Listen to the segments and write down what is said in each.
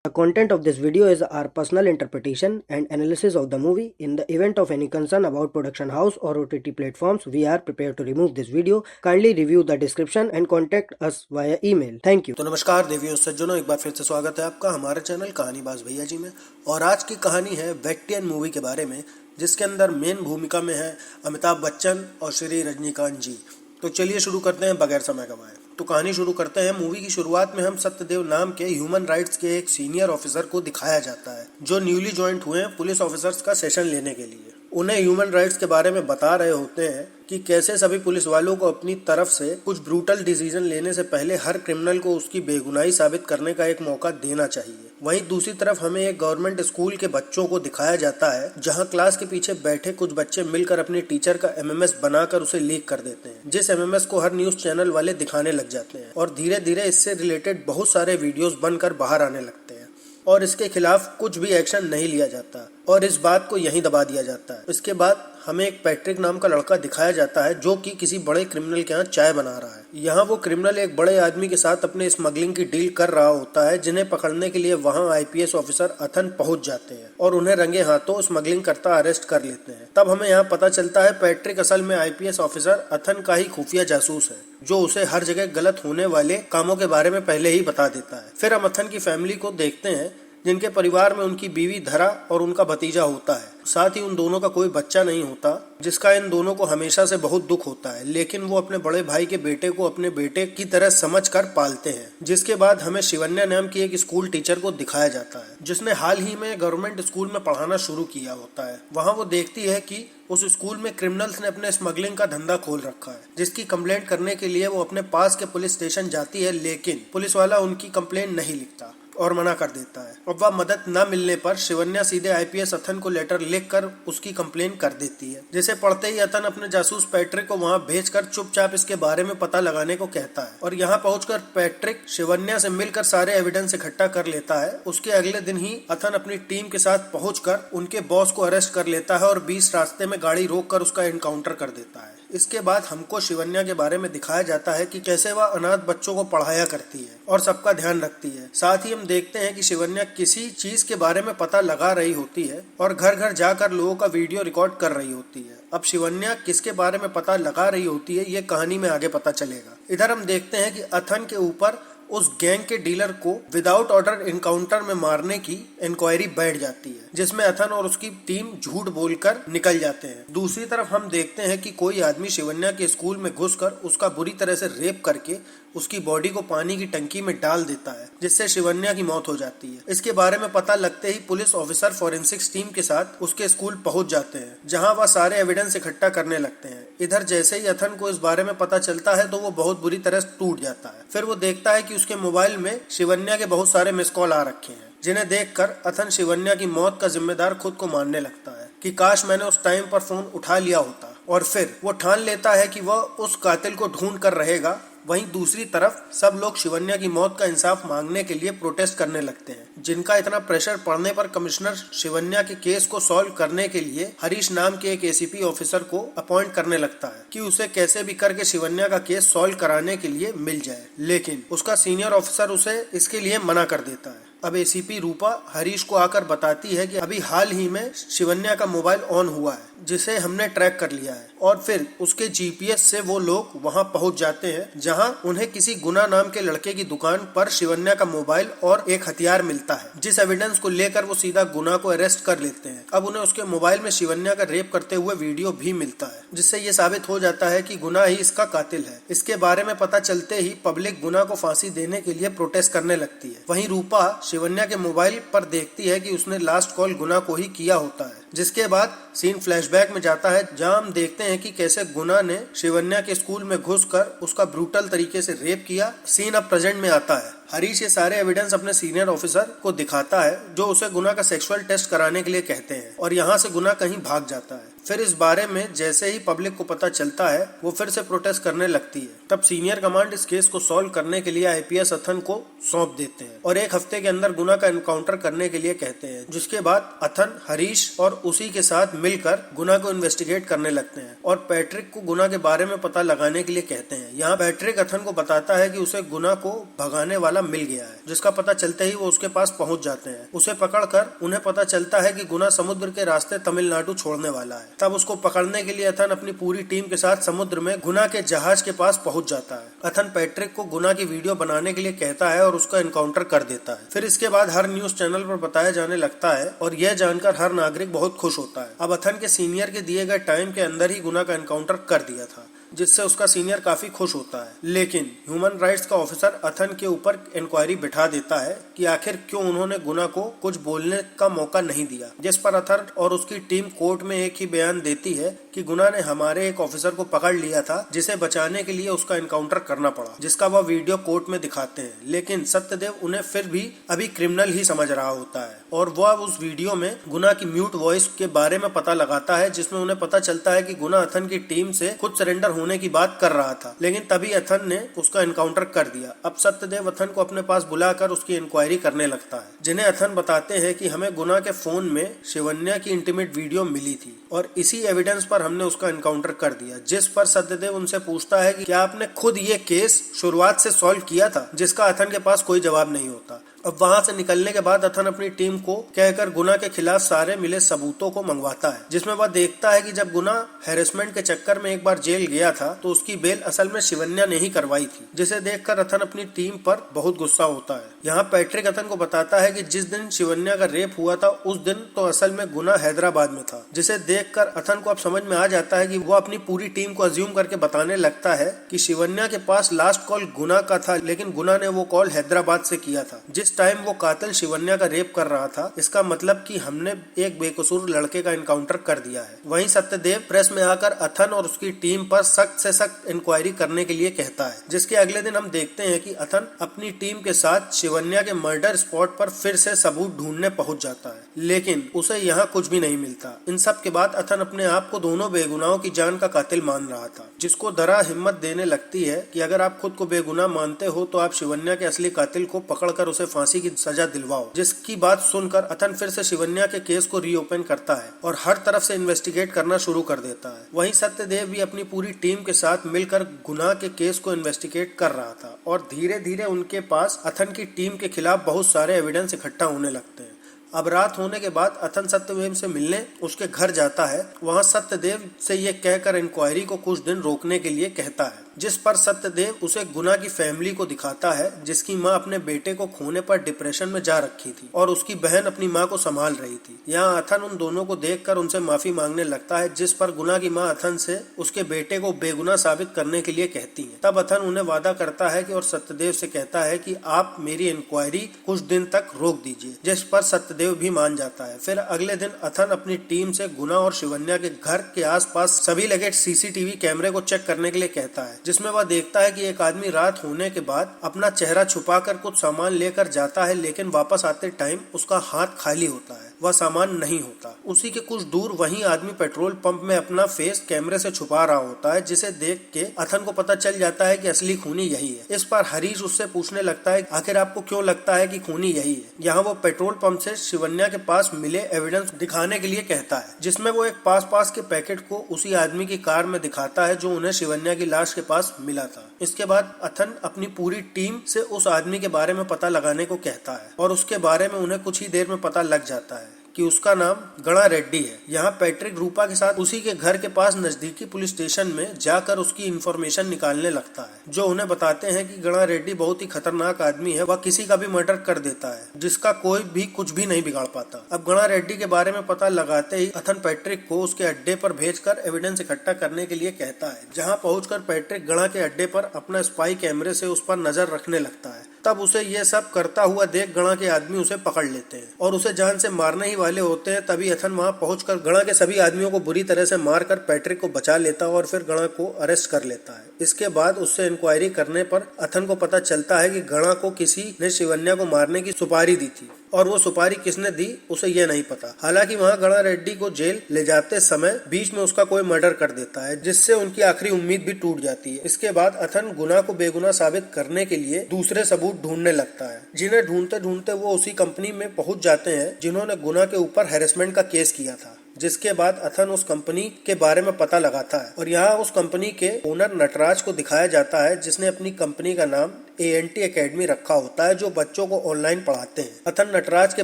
The content of this video is our personal interpretation and analysis of the movie. In the event of any concern about production house or OTT platforms, we are prepared to remove this video. Kindly review the description and contact us via email. Thank you. तो नमस्कार देवियों सज्जनों, एक बार फिर से स्वागत है आपका हमारे चैनल कहानीबाज भैया जी में। और आज की कहानी है वेट्टियन मूवी के बारे में, जिसके अंदर मेन भूमिका में है अमिताभ बच्चन और श्री रजनीकांत जी। तो चलिए शुरू करते हैं बगैर समय गंवाए। तो कहानी शुरू करते हैं। मूवी की शुरुआत में हम सत्यदेव नाम के ह्यूमन राइट्स के एक सीनियर ऑफिसर को दिखाया जाता है, जो न्यूली ज्वाइंट हुए हैं पुलिस ऑफिसर्स का सेशन लेने के लिए। उन्हें ह्यूमन राइट्स के बारे में बता रहे होते हैं कि कैसे सभी पुलिस वालों को अपनी तरफ से कुछ ब्रूटल डिसीजन लेने से पहले हर क्रिमिनल को उसकी बेगुनाही साबित करने का एक मौका देना चाहिए। वहीं दूसरी तरफ हमें एक गवर्नमेंट स्कूल के बच्चों को दिखाया जाता है, जहां क्लास के पीछे बैठे कुछ बच्चे मिलकर अपने टीचर का एमएमएस बनाकर उसे लीक कर देते हैं, जिस एमएमएस को हर न्यूज चैनल वाले दिखाने लग जाते हैं और धीरे धीरे इससे रिलेटेड बहुत सारे वीडियोस बनकर बाहर आने लगते हैं और इसके खिलाफ कुछ भी एक्शन नहीं लिया जाता और इस बात को यहीं दबा दिया जाता है। इसके बाद हमें एक पैट्रिक नाम का लड़का दिखाया जाता है, जो कि किसी बड़े क्रिमिनल के यहाँ चाय बना रहा है। यहाँ वो क्रिमिनल एक बड़े आदमी के साथ अपने स्मगलिंग की डील कर रहा होता है, जिन्हें पकड़ने के लिए वहाँ आईपीएस ऑफिसर अथन पहुंच जाते हैं और उन्हें रंगे हाथों स्मगलिंग करता अरेस्ट कर लेते हैं। तब हमें यहाँ पता चलता है पैट्रिक असल में आईपीएस ऑफिसर अथन का ही खुफिया जासूस है, जो उसे हर जगह गलत होने वाले कामों के बारे में पहले ही बता देता है। फिर हम अथन की फैमिली को देखते हैं, जिनके परिवार में उनकी बीवी धरा और उनका भतीजा होता है। साथ ही उन दोनों का कोई बच्चा नहीं होता, जिसका इन दोनों को हमेशा से बहुत दुख होता है, लेकिन वो अपने बड़े भाई के बेटे को अपने बेटे की तरह समझकर पालते हैं। जिसके बाद हमें शिवन्या नाम की एक स्कूल टीचर को दिखाया जाता है, जिसने हाल ही में गवर्नमेंट स्कूल में पढ़ाना शुरू किया होता है। वहाँ वो देखती है कि उस स्कूल में क्रिमिनल्स ने अपने स्मगलिंग का धंधा खोल रखा है, जिसकी कंप्लेंट करने के लिए वो अपने पास के पुलिस स्टेशन जाती है, लेकिन पुलिस वाला उनकी कंप्लेंट नहीं लिखता और मना कर देता है। अब वह मदद न मिलने पर शिवन्या सीधे आईपीएस अथन को लेटर लिखकर उसकी कंप्लेन कर देती है, जिसे पढ़ते ही अथन अपने जासूस पैट्रिक को वहां भेजकर चुपचाप इसके बारे में पता लगाने को कहता है। और यहाँ पहुंचकर पैट्रिक शिवन्या से मिलकर सारे एविडेंस इकट्ठा कर लेता है। उसके अगले दिन ही अथन अपनी टीम के साथ पहुंचकर उनके बॉस को अरेस्ट कर लेता है और बीच रास्ते में गाड़ी रोककर उसका एनकाउंटर कर देता है। इसके बाद हमको शिवन्या के बारे में दिखाया जाता है कि कैसे वह अनाथ बच्चों को पढ़ाया करती है और सबका ध्यान रखती है। साथ ही हम देखते हैं कि शिवन्या किसी चीज के बारे में पता लगा रही होती है और घर घर जाकर लोगों का वीडियो रिकॉर्ड कर रही होती है। अब शिवन्या किसके बारे में पता लगा रही होती है, ये कहानी में आगे पता चलेगा। इधर हम देखते हैं कि अथन के ऊपर उस गैंग के डीलर को विदाउट ऑर्डर एनकाउंटर में मारने की इंक्वायरी बैठ जाती है, जिसमें अथन और उसकी टीम झूठ बोलकर निकल जाते हैं। दूसरी तरफ हम देखते हैं कि कोई आदमी शिवन्या के स्कूल में घुसकर उसका बुरी तरह से रेप करके उसकी बॉडी को पानी की टंकी में डाल देता है, जिससे शिवन्या की मौत हो जाती है। इसके बारे में पता लगते ही पुलिस ऑफिसर फॉरेंसिक्स टीम के साथ उसके स्कूल पहुंच जाते हैं, जहां वह सारे एविडेंस इकट्ठा करने लगते हैं। इधर जैसे ही अथन को इस बारे में पता चलता है तो वो बहुत बुरी तरह टूट जाता है। फिर वो देखता है कि उसके मोबाइल में शिवन्या के बहुत सारे मिस कॉल आ रखे हैं, जिन्हें देखकर अथन शिवन्या की मौत का जिम्मेदार खुद को मानने लगता है कि काश मैंने उस टाइम पर फोन उठा लिया होता। और फिर वो ठान लेता है कि वह उस कातिल को ढूंढ कर रहेगा। वहीं दूसरी तरफ सब लोग शिवन्या की मौत का इंसाफ मांगने के लिए प्रोटेस्ट करने लगते हैं, जिनका इतना प्रेशर पड़ने पर कमिश्नर शिवन्या के केस को सॉल्व करने के लिए हरीश नाम के एक एसीपी ऑफिसर को अपॉइंट करने लगता है कि उसे कैसे भी करके शिवन्या का केस सॉल्व कराने के लिए मिल जाए, लेकिन उसका सीनियर ऑफिसर उसे इसके लिए मना कर देता है। अब एसीपी रूपा हरीश को आकर बताती है कि अभी हाल ही में शिवन्या का मोबाइल ऑन हुआ है, जिसे हमने ट्रैक कर लिया है, और फिर उसके जीपीएस से वो लोग वहां पहुंच जाते हैं, जहां उन्हें किसी गुना नाम के लड़के की दुकान पर शिवन्या का मोबाइल और एक हथियार मिलता है, जिस एविडेंस को लेकर वो सीधा गुना को अरेस्ट कर लेते हैं। अब उन्हें उसके मोबाइल में शिवन्या का रेप करते हुए वीडियो भी मिलता है, जिससे ये साबित हो जाता है कि गुना ही इसका कातिल है। इसके बारे में पता चलते ही पब्लिक गुना को फांसी देने के लिए प्रोटेस्ट करने लगती है। वहीं रूपा शिवन्या के मोबाइल पर देखती है कि उसने लास्ट कॉल गुना को ही किया होता है। जिसके बाद सीन फ्लैशबैक में जाता है, जहां हम देखते हैं कि कैसे गुना ने शिवन्या के स्कूल में घुसकर उसका ब्रूटल तरीके से रेप किया। सीन अब प्रेजेंट में आता है। हरीश ये सारे एविडेंस अपने सीनियर ऑफिसर को दिखाता है, जो उसे गुना का सेक्सुअल टेस्ट कराने के लिए कहते हैं, और यहाँ से गुना कहीं भाग जाता है। फिर इस बारे में जैसे ही पब्लिक को पता चलता है, वो फिर से प्रोटेस्ट करने लगती है। तब सीनियर कमांड इस केस को सॉल्व करने के लिए आईपीएस अथन को सौंप देते हैं और 1 हफ्ते के अंदर गुना का एनकाउंटर करने के लिए कहते हैं। जिसके बाद अथन हरीश और उसी के साथ मिलकर गुना को इन्वेस्टिगेट करने लगते हैं और पैट्रिक को गुना के बारे में पता लगाने के लिए कहते हैं। यहाँ पैट्रिक अथन को बताता है कि उसे गुना को भगाने वाला मिल गया है, जिसका पता चलते ही वो उसके पास पहुंच जाते हैं। उसे पकड़कर उन्हें पता चलता है कि गुना समुद्र के रास्ते तमिलनाडु छोड़ने वाला है। तब उसको पकड़ने के लिए अथन अपनी पूरी टीम के साथ समुद्र में गुना के जहाज के पास पहुंच जाता है। अथन पैट्रिक को गुना की वीडियो बनाने के लिए कहता है और उसका एनकाउंटर कर देता है। फिर इसके बाद हर न्यूज चैनल पर बताया जाने लगता है और यह जानकर हर नागरिक बहुत खुश होता है। अब अथन के सीनियर के दिए गए टाइम के अंदर ही गुना का एनकाउंटर कर दिया था, जिससे उसका सीनियर काफी खुश होता है। लेकिन ह्यूमन राइट्स का ऑफिसर अथन के ऊपर इंक्वायरी बिठा देता है कि आखिर क्यों उन्होंने गुना को कुछ बोलने का मौका नहीं दिया, जिस पर अथन और उसकी टीम कोर्ट में एक ही बयान देती है कि गुना ने हमारे एक ऑफिसर को पकड़ लिया था, जिसे बचाने के लिए उसका एनकाउंटर करना पड़ा, जिसका वह वीडियो कोर्ट में दिखाते हैं। लेकिन सत्यदेव उन्हें फिर भी अभी क्रिमिनल ही समझ रहा होता है और वह उस वीडियो में गुना की म्यूट वॉइस के बारे में पता लगाता है, जिसमें उन्हें पता चलता है कि गुना अथन की टीम से खुद सरेंडर होने की बात कर रहा था, लेकिन तभी अथन ने उसका एनकाउंटर कर दिया। अब सत्यदेव अथन को अपने पास बुलाकर उसकी इंक्वायरी करने लगता है, जिन्हें अथन बताते हैं कि हमें गुना के फोन में शिवन्या की इंटीमेट वीडियो मिली थी और इसी एविडेंस पर हमने उसका एनकाउंटर कर दिया। जिस पर सत्यदेव उनसे पूछता है कि क्या आपने खुद ये केस शुरुआत से सॉल्व किया था, जिसका अथन के पास कोई जवाब नहीं होता। अब वहां से निकलने के बाद अथन अपनी टीम को कहकर गुना के खिलाफ सारे मिले सबूतों को मंगवाता है, जिसमें वह देखता है कि जब गुना हैरेसमेंट के चक्कर में एक बार जेल गया था तो उसकी बेल असल में शिवन्या ने ही करवाई थी, जिसे देखकर अथन अपनी टीम पर बहुत गुस्सा होता है। यहाँ पैट्रिक अथन को बताता है कि जिस दिन शिवन्या का रेप हुआ था उस दिन तो असल में गुना हैदराबाद में था, जिसे देखकर अथन को अब समझ में आ जाता है कि वो अपनी पूरी टीम को अज्यूम करके बताने लगता है कि शिवन्या के पास लास्ट कॉल गुना का था, लेकिन गुना ने वो कॉल हैदराबाद से किया था जिस टाइम वो कातिल शिवन्या का रेप कर रहा था। इसका मतलब कि हमने एक बेकसूर लड़के का एनकाउंटर कर दिया है। वहीं सत्यदेव प्रेस में आकर अथन और उसकी टीम पर सख्त से सख्त इंक्वायरी करने के लिए कहता है, जिसके अगले दिन हम देखते हैं कि अथन अपनी टीम के साथ शिवन्या के मर्डर स्पॉट पर फिर से सबूत ढूंढने पहुंच जाता है, लेकिन उसे यहाँ कुछ भी नहीं मिलता। इन सब के बाद अथन अपने आप को दोनों बेगुनाहों की जान का कातिल मान रहा था, जिसको दरा हिम्मत देने लगती है कि अगर आप खुद को बेगुनाह मानते हो तो आप शिवन्या के असली कातिल को पकड़कर उसे फांसी की सजा दिलवाओ। जिसकी बात सुनकर अथन फिर से शिवन्या के केस को रीओपन करता है और हर तरफ से इन्वेस्टिगेट करना शुरू कर देता है। वहीं सत्यदेव भी अपनी पूरी टीम के साथ मिलकर गुना के केस को इन्वेस्टिगेट कर रहा था और धीरे धीरे उनके पास अथन की टीम के खिलाफ बहुत सारे एविडेंस इकट्ठा होने लगते हैं। अब रात होने के बाद अथन सत्यदेव से मिलने उसके घर जाता है। वहां सत्यदेव से ये कहकर इंक्वायरी को कुछ दिन रोकने के लिए कहता है, जिस पर सत्यदेव उसे गुना की फैमिली को दिखाता है, जिसकी मां अपने बेटे को खोने पर डिप्रेशन में जा रखी थी और उसकी बहन अपनी मां को संभाल रही थी। यहाँ अथन उन दोनों को देखकर उनसे माफी मांगने लगता है, जिस पर गुना की मां अथन से उसके बेटे को बेगुनाह साबित करने के लिए कहती है। तब अथन उन्हें वादा करता है कि और सत्यदेव से कहता है कि आप मेरी इंक्वायरी कुछ दिन तक रोक दीजिए, जिस पर सत्यदेव भी मान जाता है। फिर अगले दिन अथन अपनी टीम से गुना और शिवन्या के घर के आसपास सभी लगे सीसीटीवी कैमरे को चेक करने के लिए कहता है, जिसमें वह देखता है कि एक आदमी रात होने के बाद अपना चेहरा छुपाकर कुछ सामान लेकर जाता है, लेकिन वापस आते टाइम उसका हाथ खाली होता है, वह सामान नहीं होता। उसी के कुछ दूर वही आदमी पेट्रोल पंप में अपना फेस कैमरे से छुपा रहा होता है, जिसे देख के अथन को पता चल जाता है कि असली खूनी यही है। इस पर हरीश उससे पूछने लगता है आखिर आपको क्यों लगता है कि खूनी यही है। यहाँ वो पेट्रोल पंप से शिवन्या के पास मिले एविडेंस दिखाने के लिए कहता है, जिसमें वो एक पास के पैकेट को उसी आदमी की कार में दिखाता है जो उन्हें शिवन्या की लाश के पास मिला था। इसके बाद अथन अपनी पूरी टीम से उस आदमी के बारे में पता लगाने को कहता है और उसके बारे में उन्हें कुछ ही देर में पता लग जाता है कि उसका नाम गणा रेड्डी है। यहाँ पैट्रिक रूपा के साथ उसी के घर के पास नजदीकी पुलिस स्टेशन में जाकर उसकी इंफॉर्मेशन निकालने लगता है, जो उन्हें बताते हैं कि गणा रेड्डी बहुत ही खतरनाक आदमी है, वह किसी का भी मर्डर कर देता है, जिसका कोई भी कुछ भी नहीं बिगाड़ पाता। अब गणा रेड्डी के बारे में पता लगाते ही अथन पैट्रिक को उसके अड्डे पर भेजकर एविडेंस इकट्ठा करने के लिए कहता है, जहाँ पहुंचकर पैट्रिक गणा के अड्डे पर अपना स्पाई कैमरे से उस पर नजर रखने लगता है। तब उसे ये सब करता हुआ देख गणा के आदमी उसे पकड़ लेते हैं और उसे जान से मारने ही वाले होते हैं। तभी अथन वहां पहुंचकर गणा के सभी आदमियों को बुरी तरह से मारकर पैट्रिक को बचा लेता है और फिर गणा को अरेस्ट कर लेता है। इसके बाद उससे इंक्वायरी करने पर अथन को पता चलता है कि गणा को किसी ने शिवन्या को मारने की सुपारी दी थी और वो सुपारी किसने दी उसे ये नहीं पता। हालांकि वहाँ गणा रेड्डी को जेल ले जाते समय बीच में उसका कोई मर्डर कर देता है, जिससे उनकी आखिरी उम्मीद भी टूट जाती है। इसके बाद अथन गुना को बेगुनाह साबित करने के लिए दूसरे सबूत ढूंढने लगता है, जिन्हें ढूंढते ढूंढते वो उसी कंपनी में पहुंच जाते हैं जिन्होंने गुना के ऊपर हैरेसमेंट का केस किया था। जिसके बाद अथन उस कंपनी के बारे में पता लगाता है और यहाँ उस कंपनी के ओनर नटराज को दिखाया जाता है, जिसने अपनी कंपनी का नाम ANT एकेडमी रखा होता है जो बच्चों को ऑनलाइन पढ़ाते हैं। अथन नटराज के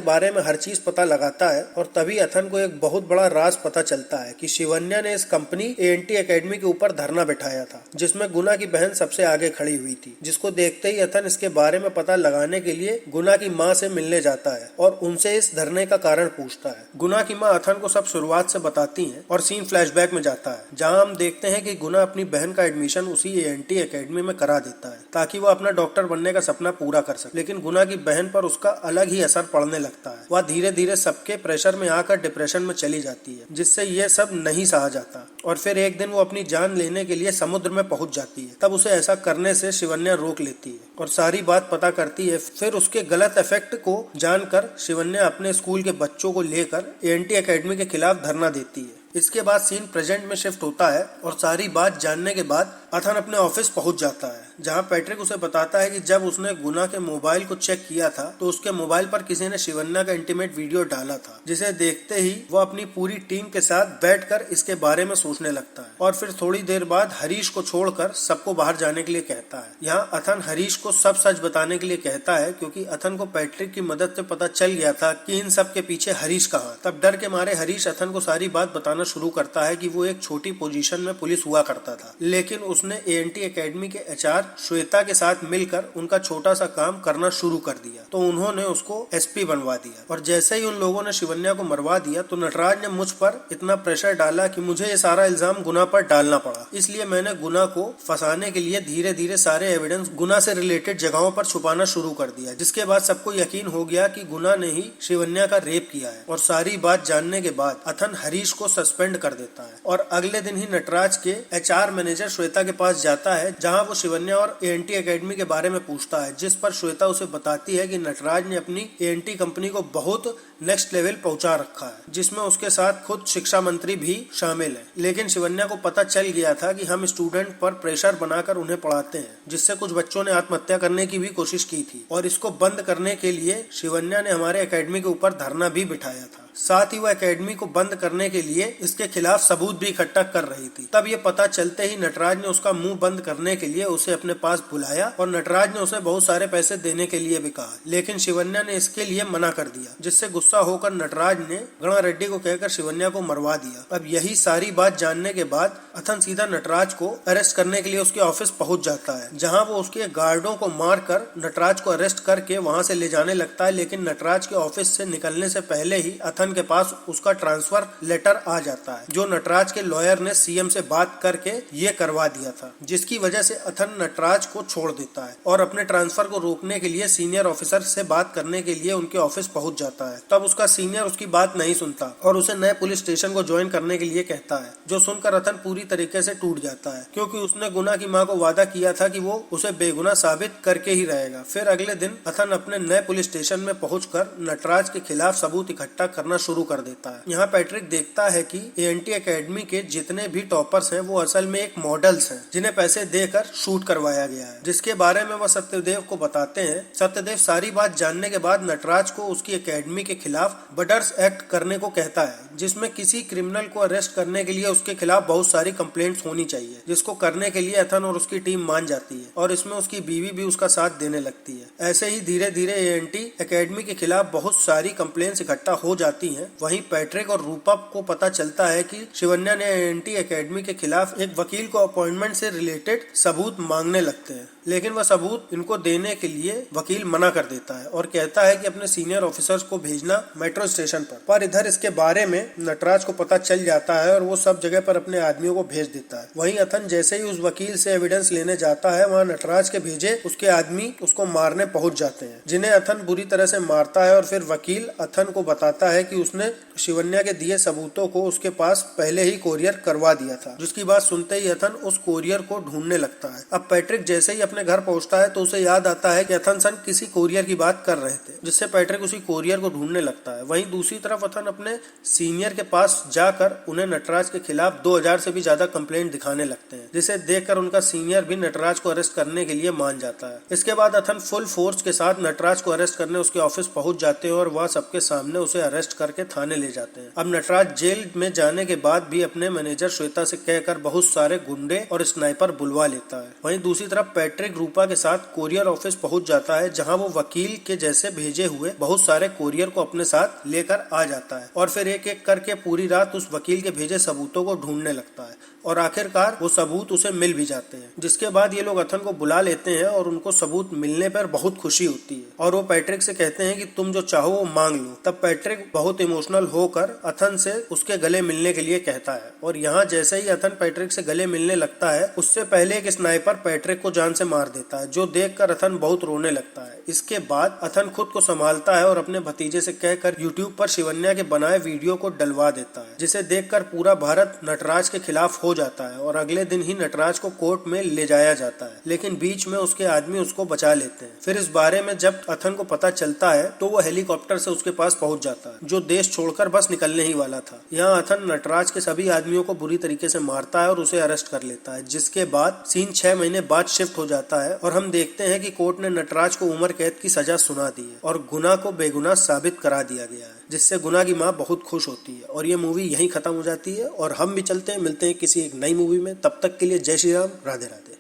बारे में हर चीज पता लगाता है और तभी अथन को एक बहुत बड़ा राज पता चलता है कि शिवन्या ने इस कंपनी ANT एकेडमी के ऊपर धरना बैठाया था, जिसमें गुना की बहन सबसे आगे खड़ी हुई थी, जिसको देखते ही अथन इसके बारे में पता लगाने के लिए गुना की माँ से मिलने जाता है और उनसे इस धरने का कारण पूछता है। गुना की माँ अथन को सब शुरुआत से बताती हैं और सीन फ्लैशबैक में जाता है, जहां हम देखते हैं कि गुना अपनी बहन का एडमिशन उसी ANT एकेडमी में करा देता है ताकि वो अपना डॉक्टर बनने का सपना पूरा कर सके। लेकिन गुना की बहन पर उसका अलग ही असर पड़ने लगता है। वह धीरे धीरे सबके प्रेशर में आकर डिप्रेशन में चली जाती है, जिससे ये सब नहीं सहा जाता और फिर एक दिन वो अपनी जान लेने के लिए समुद्र में पहुंच जाती है। तब उसे ऐसा करने से शिवन्या रोक लेती है और सारी बात पता करती है। फिर उसके गलत इफेक्ट को जानकर शिवन्या अपने स्कूल के बच्चों को लेकर ANT एकेडमी के खिलाफ धरना देती है। इसके बाद सीन प्रेजेंट में शिफ्ट होता है और सारी बात जानने के बाद अथन अपने ऑफिस पहुंच जाता है, जहां पैट्रिक उसे बताता है कि जब उसने गुना के मोबाइल को चेक किया था तो उसके मोबाइल पर किसी ने शिवन्या का इंटीमेट वीडियो डाला था, जिसे देखते ही वो अपनी पूरी टीम के साथ बैठकर इसके बारे में सोचने लगता है और फिर थोड़ी देर बाद हरीश को छोड़कर सबको बाहर जाने के लिए कहता है। यहाँ अथन हरीश को सब सच बताने के लिए कहता है, क्योंकि अथन को पैट्रिक की मदद से पता चल गया था कि इन सब के पीछे हरीश का हाथ। तब डर के मारे हरीश अथन को सारी बात बताना शुरू करता है कि वो एक छोटी पोजीशन में पुलिस हुआ करता था, लेकिन उसने ANT एकेडमी के HR श्वेता के साथ मिलकर उनका छोटा सा काम करना शुरू कर दिया, तो उन्होंने उसको SP बनवा दिया। और जैसे ही उन लोगों ने शिवन्या को मरवा दिया तो नटराज ने मुझ पर इतना प्रेशर डाला कि मुझे ये सारा इल्जाम गुना पर डालना पड़ा। इसलिए मैंने गुना को फंसाने के लिए धीरे धीरे सारे एविडेंस गुना से रिलेटेड जगहों पर छुपाना शुरू कर दिया, जिसके बाद सबको यकीन हो गया कि गुना ने ही शिवन्या का रेप किया है। और सारी बात जानने के बाद अथन हरीश को सस्पेंड कर देता है और अगले दिन ही नटराज के HR मैनेजर श्वेता के पास जाता है, जहां वो शिवन्या और ANT एकेडमी के बारे में पूछता है, जिस पर श्वेता उसे बताती है कि नटराज ने अपनी ANT कंपनी को बहुत नेक्स्ट लेवल पहुंचा रखा है, जिसमें उसके साथ खुद शिक्षा मंत्री भी शामिल है। लेकिन शिवन्या को पता चल गया था कि हम स्टूडेंट पर प्रेशर बनाकर उन्हें पढ़ाते हैं, जिससे कुछ बच्चों ने आत्महत्या करने की भी कोशिश की थी और इसको बंद करने के लिए शिवन्या ने हमारे एकेडमी के ऊपर धरना भी बिठाया था। साथ ही वह एकेडमी को बंद करने के लिए इसके खिलाफ सबूत भी इकट्ठा कर रही थी। तब ये पता चलते ही नटराज ने उसका मुंह बंद करने के लिए उसे अपने पास बुलाया और नटराज ने उसे बहुत सारे पैसे देने के लिए भी कहा, लेकिन शिवन्या ने इसके लिए मना कर दिया, जिससे गुस्सा होकर नटराज ने गणा रेड्डी को कहकर शिवन्या को मरवा दिया। अब यही सारी बात जानने के बाद अथन सीधा नटराज को अरेस्ट करने के लिए उसके ऑफिस पहुंच जाता है, जहां वो उसके गार्डों को मारकर नटराज को अरेस्ट करके वहां से ले जाने लगता है। लेकिन नटराज के ऑफिस से निकलने से पहले ही अथन के पास उसका ट्रांसफर लेटर आ जाता है, जो नटराज के लॉयर ने CM से बात करके ये करवा दिया था, जिसकी वजह से अथन नटराज को छोड़ देता है और अपने ट्रांसफर को रोकने के लिए सीनियर ऑफिसर से बात करने के लिए उनके ऑफिस पहुंच जाता है। तब उसका सीनियर उसकी बात नहीं सुनता और उसे नए पुलिस स्टेशन को ज्वाइन करने के लिए कहता है, जो सुनकर अथन पूरी तरीके से टूट जाता है, क्योंकि उसने गुना की माँ को वादा किया था कि वो उसे बेगुनाह साबित करके ही रहेगा। फिर अगले दिन अथन अपने नए पुलिस स्टेशन में पहुंचकर नटराज के खिलाफ सबूत इकट्ठा करना शुरू कर देता है। यहाँ पैट्रिक देखता है कि ANT एकेडमी के जितने भी टॉपर्स हैं वो असल में एक मॉडल्स हैं, जिन्हें पैसे देकर शूट करवाया गया है, जिसके बारे में वह सत्यदेव को बताते हैं। सत्यदेव सारी बात जानने के बाद नटराज को उसकी एकेडमी के खिलाफ मर्डर्स एक्ट करने को कहता है, जिसमें किसी क्रिमिनल को अरेस्ट करने के लिए उसके खिलाफ बहुत सारी कंप्लेंट्स होनी चाहिए, जिसको करने के लिए अथन और उसकी टीम मान जाती है और इसमें उसकी बीवी भी उसका साथ देने लगती है। ऐसे ही धीरे धीरे ANT एकेडमी के खिलाफ बहुत सारी कंप्लेंट्स इकट्ठा हो जाती हैं। वहीं पैट्रिक और रूपक को पता चलता है कि शिवन्या ने ANT एकेडमी के खिलाफ एक वकील को अपॉइंटमेंट से रिलेटेड सबूत मांगने लगते हैं, लेकिन वह सबूत इनको देने के लिए वकील मना कर देता है और कहता है कि अपने सीनियर ऑफिसर्स को भेजना मेट्रो स्टेशन पर इधर इसके बारे में नटराज को पता चल जाता है और वो सब जगह पर अपने आदमियों को भेज देता है। वहीं अथन जैसे ही उस वकील से एविडेंस लेने जाता है, वहाँ नटराज के भेजे उसके आदमी उसको मारने पहुंच जाते हैं, जिन्हें अथन बुरी तरह से मारता है और फिर वकील अथन को बताता है कि उसने शिवन्या के दिए सबूतों को उसके पास पहले ही कोरियर करवा दिया था, जिसकी बात सुनते ही अथन उस कोरियर को ढूंढने लगता है। अब पैट्रिक जैसे ही अपने घर पहुंचता है तो उसे याद आता है कि अथन सन किसी कोरियर की बात कर रहे थे, जिससे पैट्रिक उसी कोरियर को ढूंढने लगता है। वहीं दूसरी तरफ अथन अपने सीनियर के पास जाकर उन्हें नटराज के खिलाफ 2000 से भी ज्यादा कंप्लेंट दिखाने लगते हैं, जिसे देखकर उनका सीनियर भी नटराज को अरेस्ट करने के लिए मान जाता है। इसके बाद अथन फुल फोर्स के साथ नटराज को अरेस्ट करने उसके ऑफिस पहुंच जाते हैं और वह सबके सामने उसे अरेस्ट करके थाने ले जाते हैं। अब नटराज जेल में जाने के बाद भी अपने मैनेजर श्वेता से कहकर बहुत सारे गुंडे और स्नाइपर बुलवा लेता है। वहीं दूसरी तरफ पैट्रिक पैट्रिक रूपा के साथ कोरियर ऑफिस पहुंच जाता है, जहां वो वकील के जैसे भेजे हुए बहुत सारे कोरियर को अपने साथ लेकर आ जाता है और फिर एक एक करके पूरी रात उस वकील के भेजे सबूतों को ढूंढने लगता है और आखिरकार वो सबूत उसे मिल भी जाते हैं। जिसके बाद ये लोग अथन को बुला लेते हैं और उनको सबूत मिलने पर बहुत खुशी होती है और वो पैट्रिक से कहते हैं कि तुम जो चाहो वो मांग लो। तब पैट्रिक बहुत इमोशनल होकर अथन से उसके गले मिलने के लिए कहता है और यहाँ जैसे ही अथन पैट्रिक से गले मिलने लगता है, उससे पहले एक स्नाइपर पैट्रिक को जान से मार देता है, जो देखकर अथन बहुत रोने लगता है। इसके बाद अथन खुद को संभालता है और अपने भतीजे से कहकर यूट्यूब पर शिवन्या के बनाए वीडियो को डलवा देता है, जिसे देखकर पूरा भारत नटराज के खिलाफ हो जाता है और अगले दिन ही नटराज को कोर्ट में ले जाया जाता है, लेकिन बीच में उसके आदमी उसको बचा लेते हैं। फिर इस बारे में जब अथन को पता चलता है तो वो हेलीकॉप्टर से उसके पास पहुंच जाता है, जो देश छोड़कर बस निकलने ही वाला था। यहाँ अथन नटराज के सभी आदमियों को बुरी तरीके से मारता है और उसे अरेस्ट कर लेता है, जिसके बाद सीन 6 महीने बाद शिफ्ट हो जाता है और हम देखते हैं कि कोर्ट ने नटराज को उम्र कैद की सजा सुना दी है और गुना को बेगुनाह साबित करा दिया गया है, जिससे गुना की माँ बहुत खुश होती है। और ये मूवी यहीं खत्म हो जाती है और हम भी चलते हैं, मिलते हैं किसी एक नई मूवी में। तब तक के लिए जय श्री राम, राधे राधे।